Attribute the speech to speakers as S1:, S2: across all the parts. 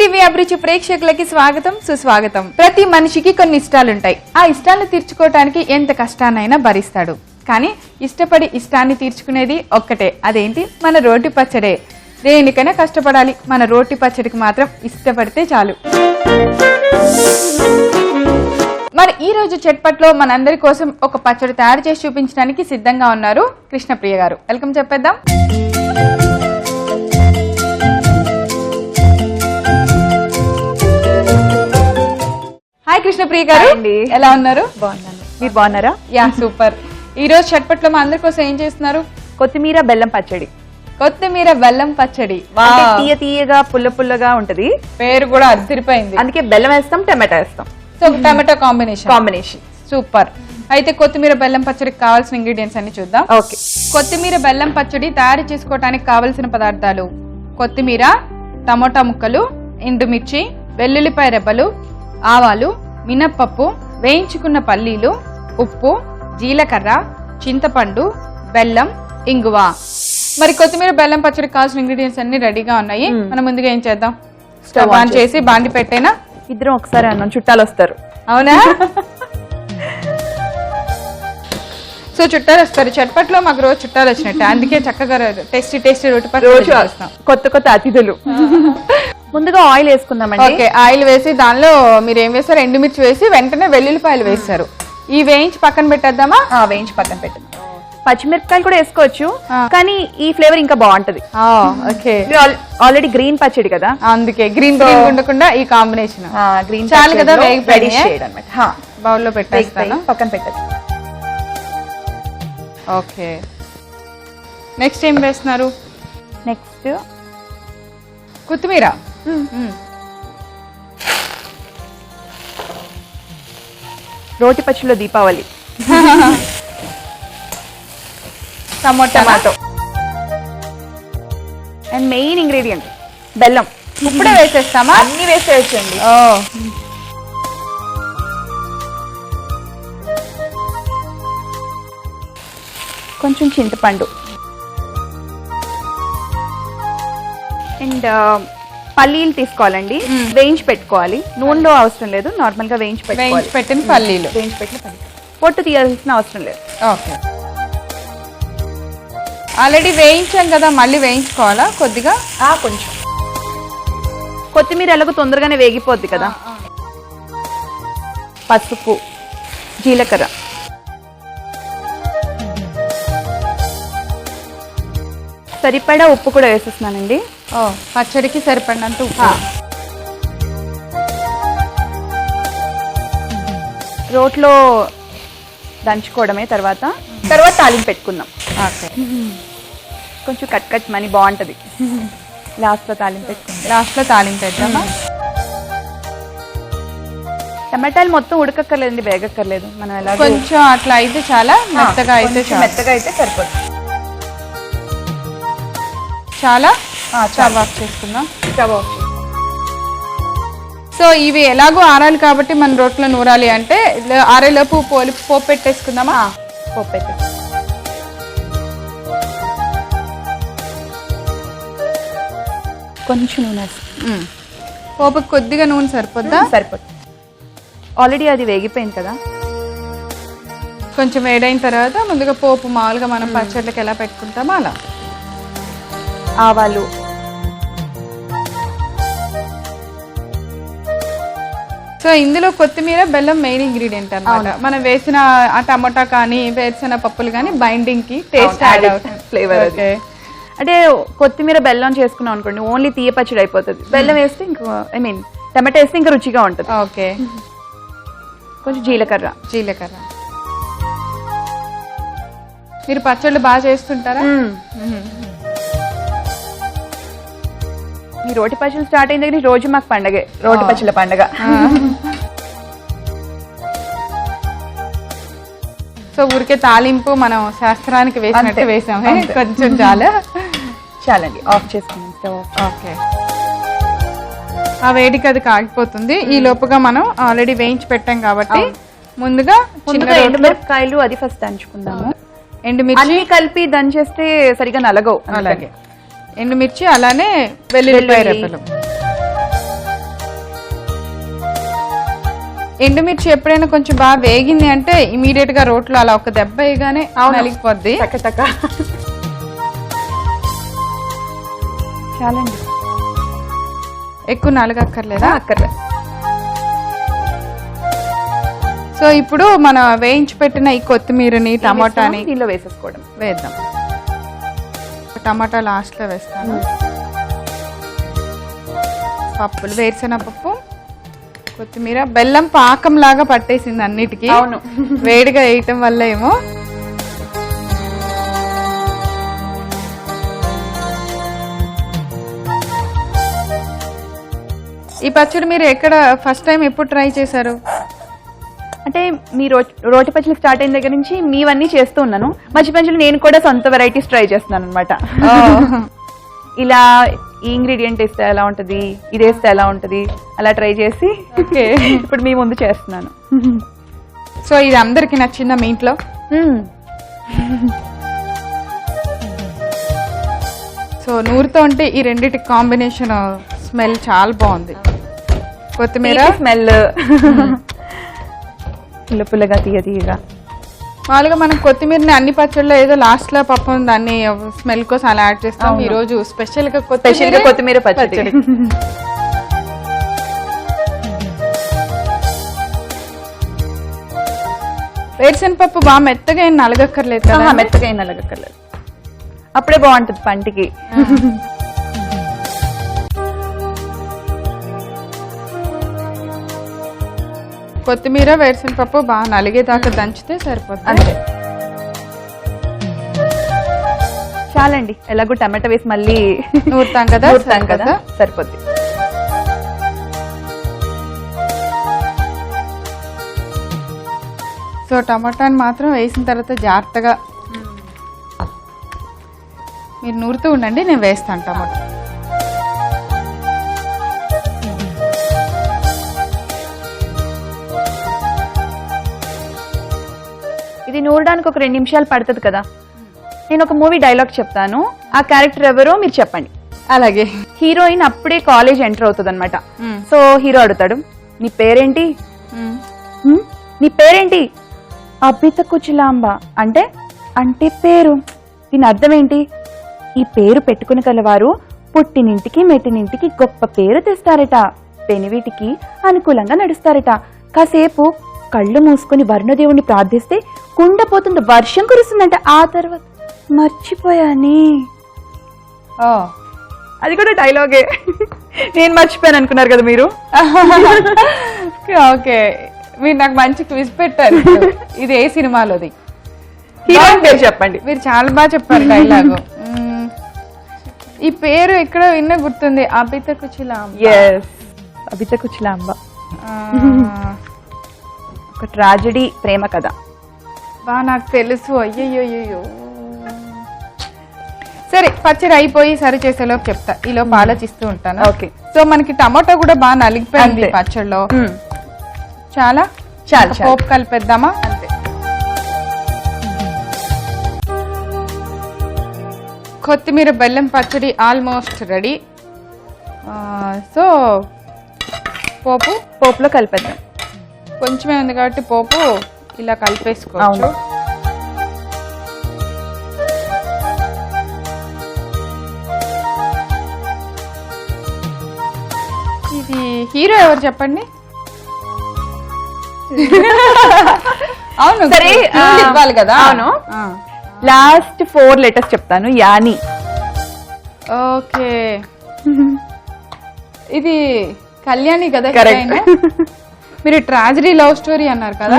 S1: ETV అభిరుచి ప్రేక్షకులకి స్వాగతం సుస్వాగతం. ప్రతి మనిషికి కొన్ని ఇష్టాలుంటాయి. ఆ ఇష్టాలను తీర్చుకోవడానికి ఎంత కష్టాన్నైనా భరిస్తాడు. కానీ ఇష్టపడి ఇష్టాన్ని తీర్చుకునేది ఒక్కటే, అదేంటి మన రోటి పచ్చడే. దేనికైనా కష్టపడాలి, మన రోటి పచ్చడికి మాత్రం ఇష్టపడితే చాలు. మరి ఈ రోజు చట్పట్లో మనందరి కోసం ఒక పచ్చడి తయారు చేసి చూపించడానికి సిద్ధంగా ఉన్నారు కృష్ణప్రియ గారు. వెల్కమ్ చెప్పేద్దాం. హాయ్ కృష్ణప్రియ గారు, ఎలా ఉన్నారు?
S2: బాగున్నాను, మీరు బాగున్నారా?
S1: Yeah super. ఈ రోజు చట్పట్లో మా అందరి కోసం ఏం చేస్తున్నారు?
S2: కొత్తిమీర బెల్లం పచ్చడి.
S1: కొత్తిమీర బెల్లం పచ్చడి
S2: తీయ తీయగా పుల్ల పుల్లగా ఉంటది.
S1: పేరు కూడా అదిరిపోయింది.
S2: అందుకే బెల్లం వేస్తాం, టమాటా వేస్తాం.
S1: So tomato combination super. అయితే కొత్తిమీర బెల్లం పచ్చడికి కావాల్సిన ఇంగ్రీడియంట్స్ అన్ని చూద్దాం.
S2: ఓకే.
S1: కొత్తిమీర బెల్లం పచ్చడి తయారు చేసుకోవడానికి కావలసిన పదార్థాలు: కొత్తిమీర, టమోటా ముక్కలు, ఎండుమిర్చి, వెల్లుల్లిపాయ రెబ్బలు, ఆవాలు, మినప్పప్పు, వేయించుకున్న పల్లీలు, ఉప్పు, జీలకర్ర, చింతపండు, బెల్లం, ఇంగువ. మరి కొత్తిమీర బెల్లం పచ్చడికి కావాల్సిన ఇంగ్రీడియంట్స్ అన్ని రెడీగా ఉన్నాయి. మనం ముందుగా ఏం చేద్దాం? స్టవ్ ఆన్ చేసి బాండి పెట్టేనా?
S2: ఇద్దరం ఒకసారి అన్నాం, చుట్టాలు వస్తారు.
S1: అవునా? సో చుట్టాలు వస్తారు. చట్పట్లో మాకు రోజు చుట్టాలు వచ్చినట్టు, అందుకే చక్కగా టేస్టీ రోటి
S2: రోజు కొత్త కొత్త అతిథులు. ముందుగా ఆయిల్ వేసుకుందామండి.
S1: ఓకే, ఆయిల్ వేసి దానిలో మీరు ఏం వేస్తారు? ఎండుమిర్చి వేసి వెంటనే వెల్లుల్లిపాయలు వేస్తారు. ఈ వేయించి పక్కన పెట్టేద్దామా?
S2: వేయించి పక్కన పెట్టేద్దాం. పచ్చిమిరపకాయలు కూడా వేసుకోవచ్చు, కానీ ఈ ఫ్లేవర్ ఇంకా బాగుంటది.
S1: ఓకే,
S2: ఆల్రెడీ గ్రీన్ పచ్చడి కదా,
S1: అందుకే గ్రీన్ ఉండకుండా ఈ కాంబినేషన్
S2: గ్రీన్
S1: చాలు కదా.
S2: రెడీ చేయడం
S1: బౌల్లో పెట్టేస్తాను,
S2: పక్కన పెట్టేది.
S1: ఓకే, నెక్స్ట్ ఏం వేస్తున్నారు?
S2: నెక్స్ట్
S1: కొత్తిమీర.
S2: రోటి పచ్చడిలో Deepavali.
S1: Tomato
S2: and main ingredient బెల్లం.
S1: ఇప్పుడే వేసేస్తామా?
S2: అన్ని వేసేయచ్చండి. కొంచెం చింతపండు అండ్ పల్లీలు తీసుకోవాలండి. వేయించి పెట్టుకోవాలి, నూనెలో అవసరం లేదు, నార్మల్ గా వేయించి
S1: పెట్టిన పల్లీలు.
S2: వేయించి పెట్టిన పల్లీలు పొట్టు తీయాల్సిన అవసరం లేదు.
S1: ఓకే, ఆల్రెడీ వేయించాం కదా, మళ్ళీ వేయించుకోవాలా కొద్దిగా?
S2: కొంచెం. కొత్తిమీర ఎలాగో తొందరగానే వేగిపోద్ది కదా. పసుపు, జీలకర్ర, సరిపడా ఉప్పు కూడా వేసేస్తున్నానండి.
S1: పచ్చడికి సరిపడినంత ఉప్పు.
S2: రోట్లో దంచుకోవడమే. తర్వాత తాలింపు పెట్టుకుందాం. కొంచెం కట్ మనీ బాగుంటది. లాస్ట్ లో తాలింపు పెడతామా? టమాటాలు మొత్తం ఉడకక్కర్లేదండి, వేగక్కర్లేదు. మనం ఎలా
S1: కొంచెం అట్లా అయితే చాలా మెత్తగా అయితే
S2: సరిపోతుంది.
S1: చాలా స్టవ్ ఆఫ్ చేసుకుందాం.
S2: Stove off.
S1: సో ఇవి ఎలాగో ఆరాలి కాబట్టి మన రోట్లో నూరాలి అంటే ఆరేలోపు పోపు పెట్టేసుకుందామా?
S2: పోపు పెట్టేసి కొంచెం నూనె.
S1: పోపుకి కొద్దిగా నూనె సరిపోద్దా?
S2: సరిపోతుంది. ఆల్రెడీ అది వేగిపోయింది కదా.
S1: కొంచెం వేడైన తర్వాత ముందుగా పోపు మామూలుగా మనం పచ్చళ్ళకి ఎలా పెట్టుకుంటామో అలా.
S2: ఆవాలు,
S1: సో ఇందులో కొత్తిమీర బెల్లం మెయిన్ ఇంగ్రీడియంట్ అన్నమాట. మనం వేసిన ఆ టమాటా కానీ వేసిన పప్పులు కానీ బైండింగ్ కి టేస్ట్ యాడ్ అవుతుంది, ఫ్లేవర్.
S2: అంటే కొత్తిమీర బెల్లం చేసుకున్నాం అనుకోండి, ఓన్లీ తీయ పచ్చడి అయిపోతుంది. బెల్లం వేస్తే ఇంకా టమాటా వేస్తే ఇంకా రుచిగా ఉంటుంది.
S1: ఓకే,
S2: కొంచెం జీలకర్ర.
S1: మీరు పచ్చళ్ళు బాగా చేస్తుంటారా?
S2: ఈ రోటి పచ్చళ్ళు స్టార్ట్ అయిన దగ్గర రోజు మాకు పండగే, రోటి పచ్చళ్ళ పండగ.
S1: సో ఊరికే తాలింపు మనం శాస్త్రానికి వేసినట్టు వేసాం. కొంచెం
S2: చాలండి, ఆఫ్ చేసుకున్నాం స్టవ్.
S1: ఓకే, ఆ వేడికి అది కాగిపోతుంది. ఈ లోపుగా మనం ఆల్రెడీ వేయించి పెట్టాం కాబట్టి ముందుగా
S2: ఎండుమిరపకాయలు అది ఫస్ట్ దంచుకుందాము.
S1: ఎండుమిర్చి
S2: కలిపి దంచేస్తే సరిగా నలగవు.
S1: అలాగే ఎండుమిర్చి, అలానే వెల్లుల్లిపాయ రెబ్బలు. ఎండుమిర్చి ఎప్పుడైనా కొంచెం బాగా వేగింది అంటే ఇమీడియట్ గా రోట్లో అలా ఒక దెబ్బ వేయగానే నలిగిపోద్ది.
S2: చాలండి,
S1: ఎక్కువ నలగక్కర్లేదా?
S2: అక్కర్లేదు.
S1: సో ఇప్పుడు మనం వేయించి పెట్టిన ఈ కొత్తిమీరని టమాటాని
S2: దీనిలో వేసేసుకోవడం.
S1: వేద్దాం. టమాటా లాస్ట్ లో వేస్తాను. పప్పులు, వేరుశెనగ పప్పు, కొత్తిమీర, బెల్లం పాకం లాగా పట్టేసింది అన్నిటికీ.
S2: అవును,
S1: వేడిగా వేయటం వల్ల ఏమో. ఈ పచ్చడి మీరు ఎక్కడ ఫస్ట్ టైం ఎప్పుడు ట్రై చేశారు?
S2: అంటే మీ రోటి పచ్చళ్ళు స్టార్ట్ అయిన దగ్గర నుంచి మీవన్నీ చేస్తూ ఉన్నాను. మధ్య పచ్చళ్ళు నేను కూడా సొంత వెరైటీస్ ట్రై చేస్తున్నాను అనమాట. ఇలా ఈ ఇంగ్రీడియంట్ వేస్తే ఎలా ఉంటది, ఇది వేస్తే ఎలా ఉంటది, అలా ట్రై చేసి ఇప్పుడు మీ ముందు చేస్తున్నాను.
S1: సో ఇది అందరికి నచ్చిందా మీ ఇంట్లో? సో నూరుతో ఉంటే ఈ రెండిటి కాంబినేషన్ స్మెల్ చాలా బాగుంది. కొత్తిమీర
S2: స్మెల్ పుల్లగా తీయగా.
S1: మామూలుగా మనం కొత్తిమీరని అన్ని పచ్చళ్ళలో ఏదో లాస్ట్ లో పప్పు దాన్ని స్మెల్ కోసం అలా యాడ్ చేస్తాం. ఈ రోజు స్పెషల్ గా
S2: కొత్తిమీర పచ్చడి.
S1: వేరుశెనగ పప్పు బాగా మెత్తగా ఏం నలగక్కర్లేదు కదా?
S2: మెత్తగా ఏం నలగక్కర్లేదు, అప్పుడే బాగుంటుంది పంటికి.
S1: కొత్తిమీర వేరుశెనగ పప్పు బాగా నలిగేదాకా దంచితే సరిపోతుంది.
S2: అంతే, చాలండి. ఎలాగో టమాటా వేసి మళ్ళీ
S1: నూరుతాం కదా,
S2: సరిపోద్ది.
S1: సో టమాటాని మాత్రం వేసిన తర్వాత జాగ్రత్తగా మీరు నూరుతూ ఉండండి, నేను వేస్తాను టమాటా.
S2: ఇది నూరడానికి ఒక 2 నిమిషాలు పడుతుంది కదా. నేను ఒక మూవీ డైలాగ్ చెప్తాను, ఆ క్యారెక్టర్ ఎవరో మీరు చెప్పండి.
S1: అలాగే.
S2: హీరోయిన్ అప్పుడే కాలేజ్ ఎంటర్ అవుతుంది అనమాట. సో హీరో అడుగుతాడు, నీ పేరేంటి? నీ పేరేంటి? అభిత కుచిలాంబ. అంటే అంటే పేరు. దీని అర్థం ఏంటి? ఈ పేరు పెట్టుకుని కలవారు పుట్టినింటికి మెట్టినింటికి గొప్ప పేరు తెస్తారట, పెనివిటికి అనుకూలంగా నడుస్తారట, కాసేపు కళ్ళు మూసుకుని వరుణదేవుణ్ణి ప్రార్థిస్తే కుండపోతుంది, వర్షం కురుస్తుందంట. ఆ తర్వాత మర్చిపోయాని. అది కూడా డైలాగే. నేను మర్చిపోయాను అనుకున్నారు కదా మీరు.
S1: ఓకే, మీరు నాకు మంచి క్విజ్ పెట్టారు. ఇది ఏ సినిమాలోది?
S2: హీరోయిన్ పేరు చెప్పండి.
S1: మీరు చాలా బాగా చెప్పారు డైలాగు. ఈ పేరు ఎక్కడ విన్నా గుర్తుంది, అభిత కుచిలాంబ.
S2: అభిత కుచిలాంబ ఒక ట్రాజెడీ ప్రేమ కథ.
S1: నాకు తెలుసు. అయ్యయ్యో. సరే, పచ్చడి అయిపోయి సరి చేసేలోపు చెప్తా, ఈలోపు ఆలోచిస్తూ ఉంటాను.
S2: ఓకే.
S1: సో మనకి టమాటో కూడా బాగా నలిగిపోయింది పచ్చడిలో. చాలా పోపు కలిపేద్దామా? అంతే. కొత్తిమీర బెల్లం పచ్చడి ఆల్మోస్ట్ రెడీ. సో
S2: పోపులో కలిపేద్దాం.
S1: కొంచెమే ఉంది కాబట్టి పోపు ఇలా కలిపేసుకోవచ్చు. ఇది హీరో ఎవరు చెప్పండి? అవును,
S2: సరే
S1: ఇవ్వాలి కదా.
S2: అవును, లాస్ట్ 4 లెటర్స్ చెప్తాను. యాని.
S1: ఓకే, ఇది కళ్యాణి కదా? మీరు ట్రాజడీ లవ్ స్టోరీ అన్నారు కదా,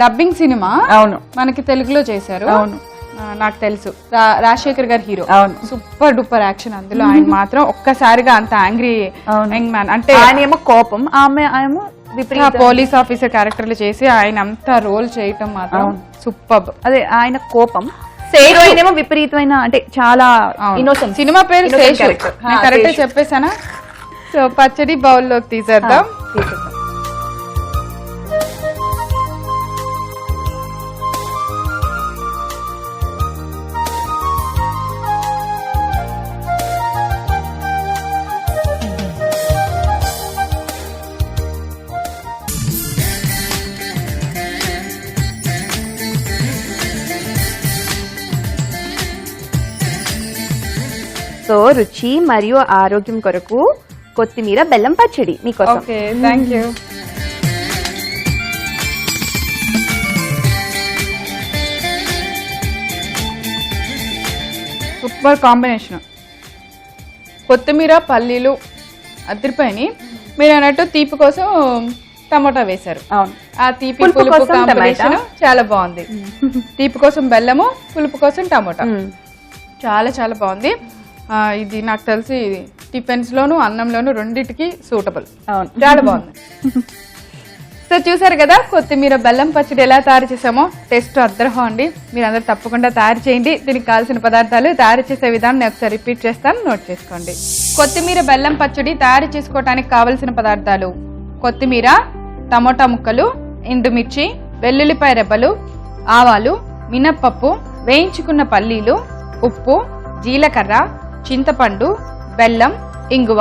S1: డబ్బింగ్ సినిమా.
S2: అవును,
S1: మనకి తెలుగులో చేశారు.
S2: అవును,
S1: నాకు తెలుసు. రాజశేఖర్ గారి హీరో.
S2: అవును,
S1: సూపర్ డూపర్ యాక్షన్ అందులో. ఆయన మాత్రం ఒక్కసారిగా అంత యాంగ్రీ యంగ్ మ్యాన్. అంటే
S2: ఆయన ఏమో కోపం, ఆమె
S1: పోలీస్ ఆఫీసర్ క్యారెక్టర్లు చేసి ఆయన అంత రోల్ చేయటం మాత్రం సూపర్.
S2: అదే ఆయన కోపం. హీరోయిన్ ఏమో విపరీతమైన, అంటే చాలా ఇన్నోసెంట్.
S1: సినిమా పేరు శేషు. కరెక్ట్ చెప్పేసానా? సో పచ్చడి బౌల్లోకి తీసేద్దాం.
S2: సో రుచి మరియు ఆరోగ్యం కొరకు కొత్తిమీర బెల్లం పచ్చడి మీకోసం.
S1: Okay, thank you. Super combination. కొత్తిమీర పల్లీలు అదిరిపోయినాయి. మీరు అన్నట్టు తీపి కోసం టమాటా వేశారు.
S2: అవును,
S1: ఆ తీపి
S2: పులుపు
S1: పులుపు
S2: కోసం
S1: కాంబినేషన్ చాలా బాగుంది. తీపి కోసం బెల్లము, పులుపు కోసం టమాటా, చాలా చాలా బాగుంది. ఇది నాకు తెలిసి టిఫిన్స్ లోను అన్నంలోను రెండింటికి సూటబుల్.
S2: అవును,
S1: చాలా బాగుంది. సో చూసారు కదా కొత్తిమీర బెల్లం పచ్చడి ఎలా తయారు చేసామో. టేస్ట్ అద్దరహం అండి. మీరు అందరూ తప్పకుండా తయారు చేయండి. దీనికి కావాల్సిన పదార్థాలు, తయారు చేసే విధానం నేను ఒకసారి రిపీట్ చేస్తాను, నోట్ చేసుకోండి. కొత్తిమీర బెల్లం పచ్చడి తయారు చేసుకోవడానికి కావలసిన పదార్థాలు: కొత్తిమీర, టమోటా ముక్కలు, ఎండుమిర్చి, వెల్లుల్లిపాయ రెబ్బలు, ఆవాలు, మినప్పప్పు, వేయించుకున్న పల్లీలు, ఉప్పు, జీలకర్ర, చింతపండు, బెల్లం, ఇంగువ.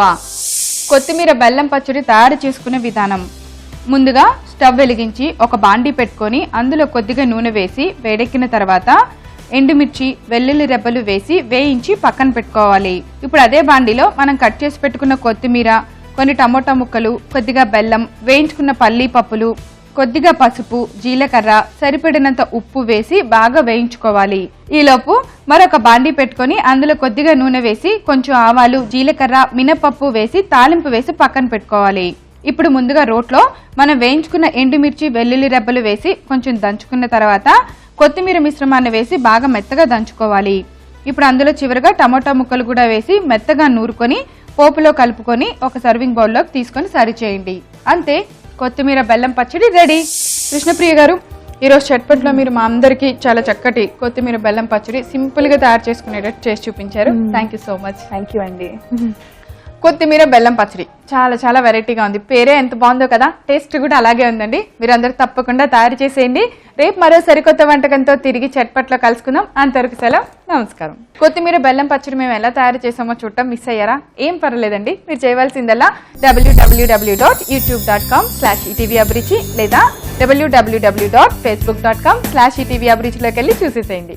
S1: కొత్తిమీర బెల్లం పచ్చడి తయారు చేసుకునే విధానం: ముందుగా స్టవ్ వెలిగించి ఒక బాండీ పెట్టుకొని అందులో కొద్దిగా నూనె వేసి వేడెక్కిన తర్వాత ఎండుమిర్చి, వెల్లుల్లి రెబ్బలు వేసి వేయించి పక్కన పెట్టుకోవాలి. ఇప్పుడు అదే బాండీలో మనం కట్ చేసి పెట్టుకున్న కొత్తిమీర, కొన్ని టమోటా ముక్కలు, కొద్దిగా బెల్లం, వేయించుకున్న పల్లీ పప్పులు, కొద్దిగా పసుపు, జీలకర్ర, సరిపడినంత ఉప్పు వేసి బాగా వేయించుకోవాలి. ఈలోపు మరొక బాండీ పెట్టుకొని అందులో కొద్దిగా నూనె వేసి కొంచెం ఆవాలు, జీలకర్ర, మినపప్పు వేసి తాలింపు వేసి పక్కన పెట్టుకోవాలి. ఇప్పుడు ముందుగా రోట్లో మనం వేయించుకున్న ఎండుమిర్చి, వెల్లుల్లి రెబ్బలు వేసి కొంచెం దంచుకున్న తర్వాత కొత్తిమీర మిశ్రమాన్ని వేసి బాగా మెత్తగా దంచుకోవాలి. ఇప్పుడు అందులో చివరిగా టమోటా ముక్కలు కూడా వేసి మెత్తగా నూరుకొని పోపులో కలుపుకొని ఒక సర్వింగ్ బౌల్లోకి తీసుకొని సర్వ్ చేయండి. అంతే, కొత్తిమీర బెల్లం పచ్చడి రెడీ. కృష్ణప్రియ గారు, ఈరోజు చట్పట్లో మీరు మా అందరికీ చాలా చక్కటి కొత్తిమీర బెల్లం పచ్చడి సింపుల్ గా తయారు చేసుకునేటట్టు చేసి చూపించారు. Thank you so much.
S2: Thank you అండి.
S1: కొత్తిమీర బెల్లం పచ్చడి చాలా చాలా వెరైటీగా ఉంది. పేరే ఎంత బాగుందో కదా, టేస్ట్ కూడా అలాగే ఉందండి. మీరందరూ తప్పకుండా తయారు చేసేయండి. రేపు మరో సరికొత్త వంటకంతో తిరిగి చట్పట్లో కలుసుకుందాం. అంతవరకు సెలవు, నమస్కారం. కొత్తిమీర బెల్లం పచ్చడి మేము ఎలా తయారు చేసామో చూడటం మిస్ అయ్యారా? ఏం పర్వాలేదండి. మీరు చేయవలసిందల్లా www.youtube.com/etvabruchi లేదా www.facebook.com/etvabruchiలోకి వెళ్ళి చూసేసేయండి.